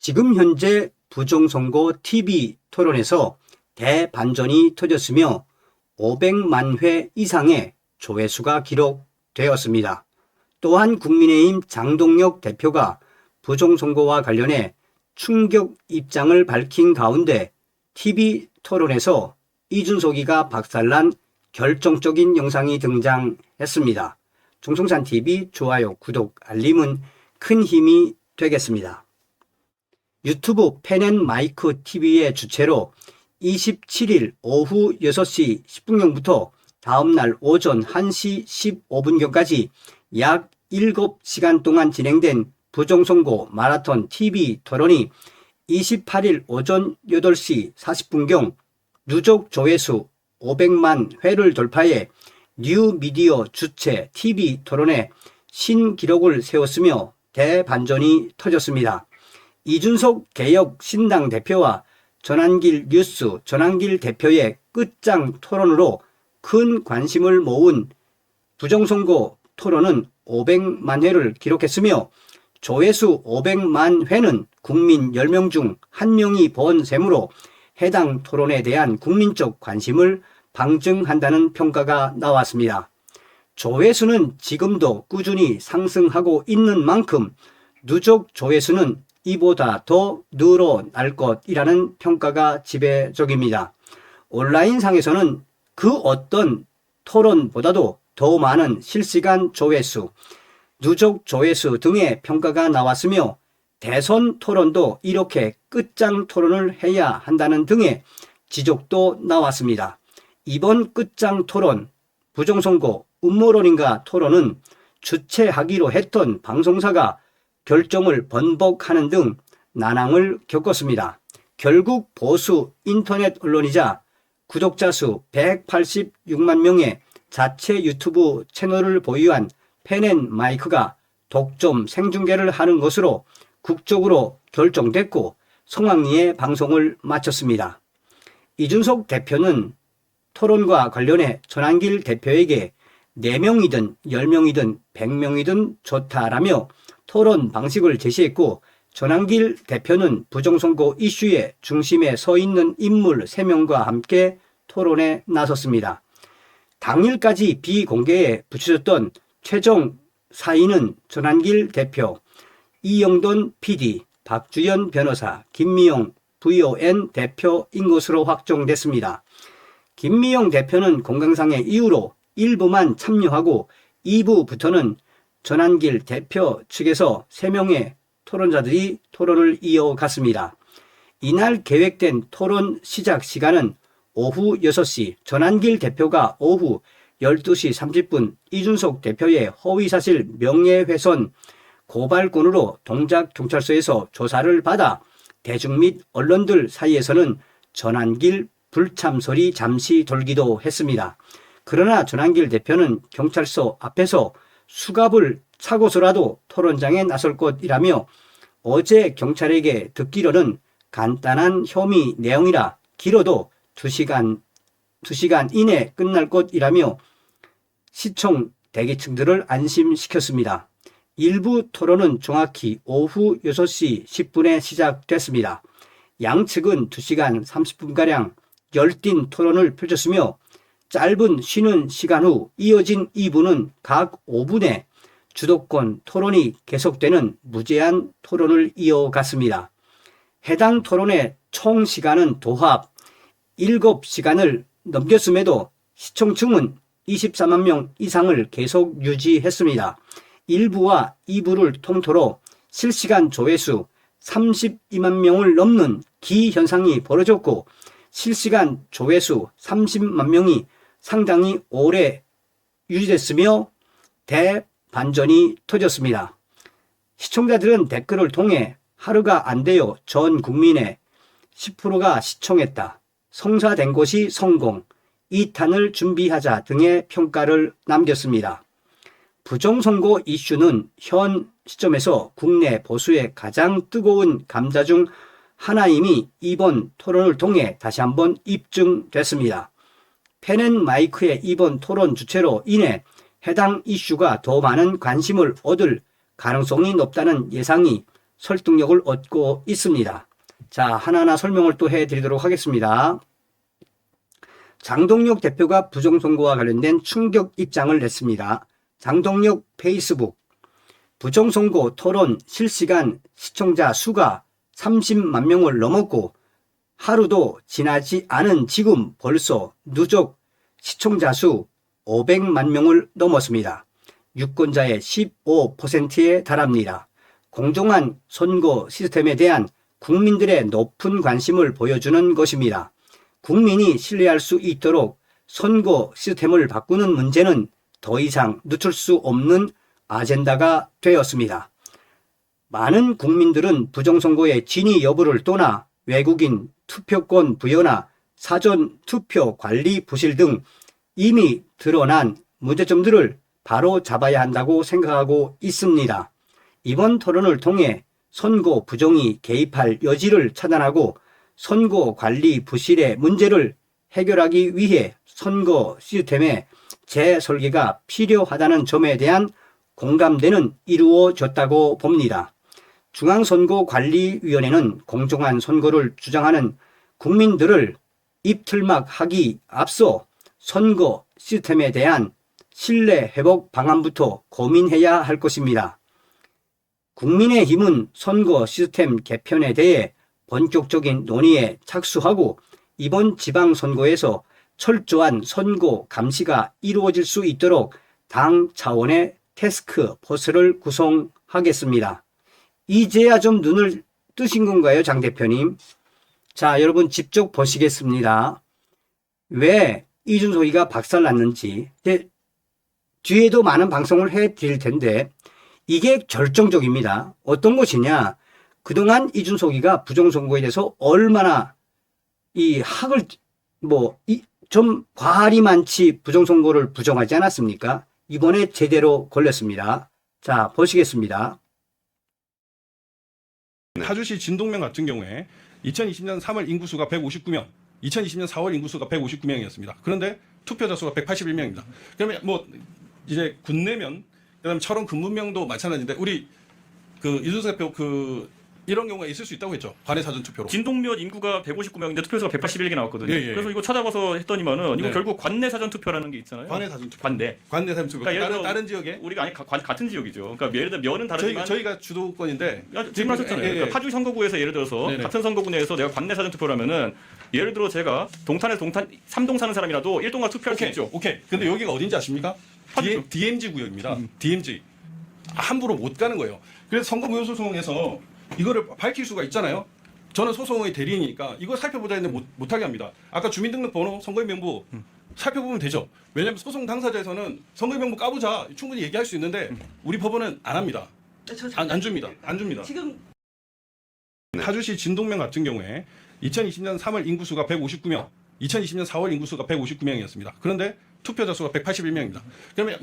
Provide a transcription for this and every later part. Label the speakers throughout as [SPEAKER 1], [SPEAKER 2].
[SPEAKER 1] 지금 현재 부정선거 TV 토론에서 대반전이 터졌으며 500만 회 이상의 조회수가 기록되었습니다. 또한 국민의힘 장동혁 대표가 부정선거와 관련해 충격 입장을 밝힌 가운데 TV 토론에서 이준석이가 박살난 결정적인 영상이 등장했습니다. 종성산TV 좋아요, 구독, 알림은 큰 힘이 되겠습니다. 유튜브 펜앤마이크 TV의 주최로 27일 오후 6시 10분경부터 다음날 오전 1시 15분경까지 약 7시간 동안 진행된 부정선거 마라톤 TV 토론이 28일 오전 8시 40분경 누적 조회수 500만 회를 돌파해 뉴미디어 주최 TV 토론에 신기록을 세웠으며 대반전이 터졌습니다. 이준석 개혁신당 대표와 전한길 뉴스 전한길 대표의 끝장 토론으로 큰 관심을 모은 부정선거 토론은 500만 회를 기록했으며 조회수 500만 회는 국민 10명 중 1명이 번 셈으로 해당 토론에 대한 국민적 관심을 방증한다는 평가가 나왔습니다. 조회수는 지금도 꾸준히 상승하고 있는 만큼 누적 조회수는 이보다 더 늘어날 것이라는 평가가 지배적입니다. 온라인상에서는 그 어떤 토론보다도 더 많은 실시간 조회수, 누적 조회수 등의 평가가 나왔으며 대선 토론도 이렇게 끝장 토론을 해야 한다는 등의 지적도 나왔습니다. 이번 끝장 토론, 부정선거 음모론인가 토론은 주최하기로 했던 방송사가 결정을 번복하는 등 난항을 겪었습니다. 결국 보수 인터넷 언론이자 구독자 수 186만 명의 자체 유튜브 채널을 보유한 펜앤마이크가 독점 생중계를 하는 것으로 국적으로 결정됐고 성황리에 방송을 마쳤습니다. 이준석 대표는 토론과 관련해 전한길 대표에게 4명이든 10명이든 100명이든 좋다라며 토론 방식을 제시했고 전한길 대표는 부정선거 이슈의 중심에 서 있는 인물 3명과 함께 토론에 나섰습니다. 당일까지 비공개에 붙여졌던 최종 4인은 전한길 대표, 이영돈 PD, 박주연 변호사, 김미용 VON 대표인 것으로 확정됐습니다. 김미용 대표는 건강상의 이유로 일부만 참여하고 2부부터는 전한길 대표 측에서 3명의 토론자들이 토론을 이어갔습니다. 이날 계획된 토론 시작 시간은 오후 6시, 전한길 대표가 오후 12시 30분 이준석 대표의 허위사실 명예훼손 고발건으로 동작경찰서에서 조사를 받아 대중 및 언론들 사이에서는 전한길 불참설이 잠시 돌기도 했습니다. 그러나 전한길 대표는 경찰서 앞에서 수갑을 차고서라도 토론장에 나설 것이라며 어제 경찰에게 듣기로는 간단한 혐의 내용이라 길어도 2시간 이내 끝날 것이라며 시청 대기층들을 안심시켰습니다. 일부 토론은 정확히 오후 6시 10분에 시작됐습니다. 양측은 2시간 30분가량 열띤 토론을 펼쳤으며 짧은 쉬는 시간 후 이어진 2부는 각 5분에 주도권 토론이 계속되는 무제한 토론을 이어갔습니다. 해당 토론의 총 시간은 도합 7시간을 넘겼음에도 시청층은 24만 명 이상을 계속 유지했습니다. 1부와 2부를 통틀어 실시간 조회수 32만 명을 넘는 기현상이 벌어졌고 실시간 조회수 30만 명이 상당히 오래 유지됐으며 대반전이 터졌습니다. 시청자들은 댓글을 통해 하루가 안 되어 전 국민의 10%가 시청했다. 성사된 것이 성공, 2탄을 준비하자 등의 평가를 남겼습니다. 부정선거 이슈는 현 시점에서 국내 보수의 가장 뜨거운 감자 중 하나임이 이번 토론을 통해 다시 한번 입증됐습니다. 펜앤마이크의 이번 토론 주최로 인해 해당 이슈가 더 많은 관심을 얻을 가능성이 높다는 예상이 설득력을 얻고 있습니다. 자, 하나하나 설명을 또 해드리도록 하겠습니다. 장동혁 대표가 부정선거와 관련된 충격 입장을 냈습니다. 장동혁 페이스북 부정선거 토론 실시간 시청자 수가 30만 명을 넘었고 하루도 지나지 않은 지금 벌써 누적 시청자 수 500만 명을 넘었습니다. 유권자의 15%에 달합니다. 공정한 선거 시스템에 대한 국민들의 높은 관심을 보여주는 것입니다. 국민이 신뢰할 수 있도록 선거 시스템을 바꾸는 문제는 더 이상 늦출 수 없는 아젠다가 되었습니다. 많은 국민들은 부정선거의 진위 여부를 떠나 외국인 투표권 부여나 사전 투표 관리 부실 등 이미 드러난 문제점들을 바로 잡아야 한다고 생각하고 있습니다. 이번 토론을 통해 선거 부정이 개입할 여지를 차단하고 선거 관리 부실의 문제를 해결하기 위해 선거 시스템의 재설계가 필요하다는 점에 대한 공감대는 이루어졌다고 봅니다. 중앙선거관리위원회는 공정한 선거를 주장하는 국민들을 입틀막하기 앞서 선거 시스템에 대한 신뢰 회복 방안부터 고민해야 할 것입니다. 국민의힘은 선거 시스템 개편에 대해 본격적인 논의에 착수하고 이번 지방선거에서 철저한 선거 감시가 이루어질 수 있도록 당 차원의 태스크 포스를 구성하겠습니다. 이제야 좀 눈을 뜨신 건가요, 장 대표님? 자, 여러분 직접 보시겠습니다. 왜 이준석이가 박살났는지 뒤에도 많은 방송을 해드릴 텐데 이게 결정적입니다. 어떤 것이냐? 그동안 이준석이가 부정선거에 대해서 얼마나 이 학을 좀 과할이 많지 부정선거를 부정하지 않았습니까? 이번에 제대로 걸렸습니다. 자, 보시겠습니다.
[SPEAKER 2] 파주시 진동면 같은 경우에 2020년 3월 인구수가 159명, 2020년 4월 인구수가 159명이었습니다. 그런데 투표자 수가 181명입니다. 그러면 이제 군내면 그다음에 철원 근무명도 마찬가지인데 우리 이준석 대표 이런 경우가 있을 수 있다고 했죠. 관내 사전 투표로.
[SPEAKER 3] 진동면 인구가 159명인데 투표수가 181개 나왔거든요.
[SPEAKER 2] 예.
[SPEAKER 3] 그래서 이거 찾아봐서 했더니만은 이거
[SPEAKER 2] 네.
[SPEAKER 3] 결국 관내 사전 투표라는 게 있잖아요.
[SPEAKER 2] 관내 사전 투표.
[SPEAKER 3] 관내
[SPEAKER 2] 사전 투표.
[SPEAKER 3] 그러니까
[SPEAKER 2] 다른 지역에
[SPEAKER 3] 우리가 같은 지역이죠. 그러니까 예를 들어 면은 다르지만
[SPEAKER 2] 저희가 주도권인데
[SPEAKER 3] 지금 하셨잖아요. 그러니까 파주 선거구에서 예를 들어서
[SPEAKER 2] 네네.
[SPEAKER 3] 같은 선거구 내에서 내가 관내 사전 투표라면은 예를 들어 제가 동탄에서 3동 사는 사람이라도 1동과 투표할 수 있죠.
[SPEAKER 2] 오케이. 근데 여기가 어딘지 아십니까?
[SPEAKER 3] 파주죠.
[SPEAKER 2] DMZ 구역입니다. DMZ. 함부로 못 가는 거예요. 그래서 선거무효소송에서 이거를 밝힐 수가 있잖아요. 저는 소송의 대리인이니까 이거 살펴보자 했는데 못하게 합니다. 아까 주민등록번호, 선거인명부 살펴보면 되죠. 왜냐하면 소송 당사자에서는 선거인명부 까보자 충분히 얘기할 수 있는데 우리 법원은 안 합니다. 안 줍니다. 안 줍니다.
[SPEAKER 4] 지금
[SPEAKER 2] 파주시 진동면 같은 경우에 2020년 3월 인구수가 159명, 2020년 4월 인구수가 159명이었습니다. 그런데 투표자 수가 181명입니다. 그러면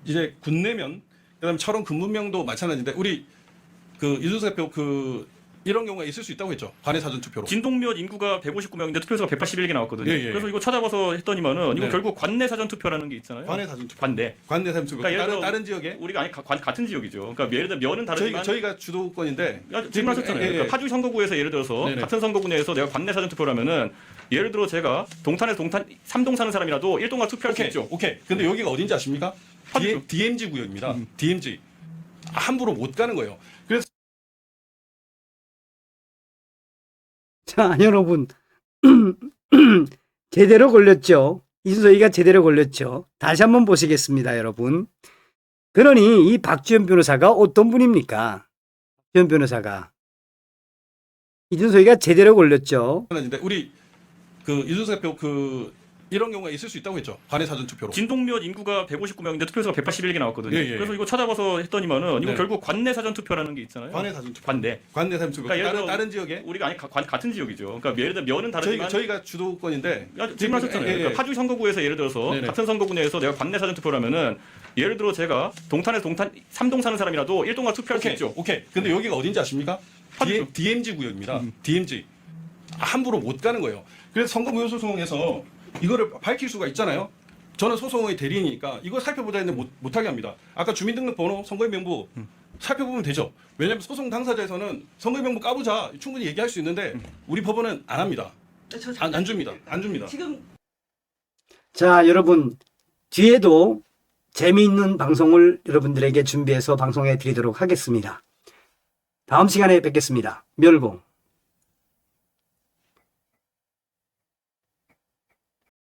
[SPEAKER 2] 이제 군내면 그다음에 철원 근무명도 마찬가지인데 우리 이준석 대표 이런 경우가 있을 수 있다고 했죠. 관내 사전 투표로.
[SPEAKER 3] 진동면 인구가 159명인데 투표수가 181개 나왔거든요.
[SPEAKER 2] 예.
[SPEAKER 3] 그래서 이거 찾아봐서 했더니만은 이거
[SPEAKER 2] 네.
[SPEAKER 3] 결국 관내 사전 투표라는 게 있잖아요.
[SPEAKER 2] 관내 사전 투표.
[SPEAKER 3] 관내
[SPEAKER 2] 사전 투표.
[SPEAKER 3] 그러니까 예를 들어
[SPEAKER 2] 다른 지역에
[SPEAKER 3] 우리가 같은 지역이죠. 그러니까 예를 들어 면은 다르지만
[SPEAKER 2] 저희가 주도권인데
[SPEAKER 3] 지금 하셨잖아요. 그러니까 파주 선거구에서 예를 들어서
[SPEAKER 2] 네네.
[SPEAKER 3] 같은 선거구 내에서 내가 관내 사전 투표라면은 예를 들어 제가 동탄에서 3동 사는 사람이라도 1동과 투표할 수 있죠.
[SPEAKER 2] 오케이. 근데 여기가 어딘지 아십니까?
[SPEAKER 3] 파주죠.
[SPEAKER 2] DMZ 구역입니다. DMZ. 함부로 못 가는 거예요. 그래서
[SPEAKER 1] 자, 여러분 제대로 걸렸죠. 이준석이가 제대로 걸렸죠. 다시 한번 보시겠습니다, 여러분. 그러니 이 박지원 변호사가 어떤 분입니까? 박지원 변호사가 이준석이가 제대로 걸렸죠.
[SPEAKER 2] 우리 이준석 대표 이런 경우가 있을 수 있다고 했죠. 관내 사전 투표로.
[SPEAKER 3] 진동면 인구가 159명인데 투표수가 181개 나왔거든요.
[SPEAKER 2] 예.
[SPEAKER 3] 그래서 이거 찾아봐서 했더니만은 이거
[SPEAKER 2] 네.
[SPEAKER 3] 결국 관내 사전 투표라는 게 있잖아요.
[SPEAKER 2] 관내 사전 투표.
[SPEAKER 3] 관내
[SPEAKER 2] 사전 투표.
[SPEAKER 3] 그러니까 예를 들어
[SPEAKER 2] 다른 지역에
[SPEAKER 3] 우리가 같은 지역이죠. 그러니까 예를 들어 면은 다르지만
[SPEAKER 2] 저희가 주도권인데
[SPEAKER 3] 지금 하셨잖아요. 그러니까 파주 선거구에서 예를 들어서
[SPEAKER 2] 네네.
[SPEAKER 3] 같은 선거구 내에서 내가 관내 사전 투표라면은 예를 들어 제가 동탄에서 3동 사는 사람이라도 1동과 투표할 수 있죠.
[SPEAKER 2] 오케이. 근데 여기가 어딘지 아십니까?
[SPEAKER 3] 파주죠.
[SPEAKER 2] DMZ 구역입니다. DMZ. 함부로 못 가는 거예요. 그래서 선거무효소송에서 이거를 밝힐 수가 있잖아요. 저는 소송의 대리인이니까 이거 살펴보자 했는데 못하게 합니다. 아까 주민등록번호, 선거인명부 살펴보면 되죠. 왜냐하면 소송 당사자에서는 선거인명부 까보자 충분히 얘기할 수 있는데 우리 법원은 안 합니다. 안 줍니다. 안 줍니다.
[SPEAKER 4] 지금
[SPEAKER 1] 자, 여러분, 뒤에도 재미있는 방송을 여러분들에게 준비해서 방송해 드리도록 하겠습니다. 다음 시간에 뵙겠습니다. 멸공.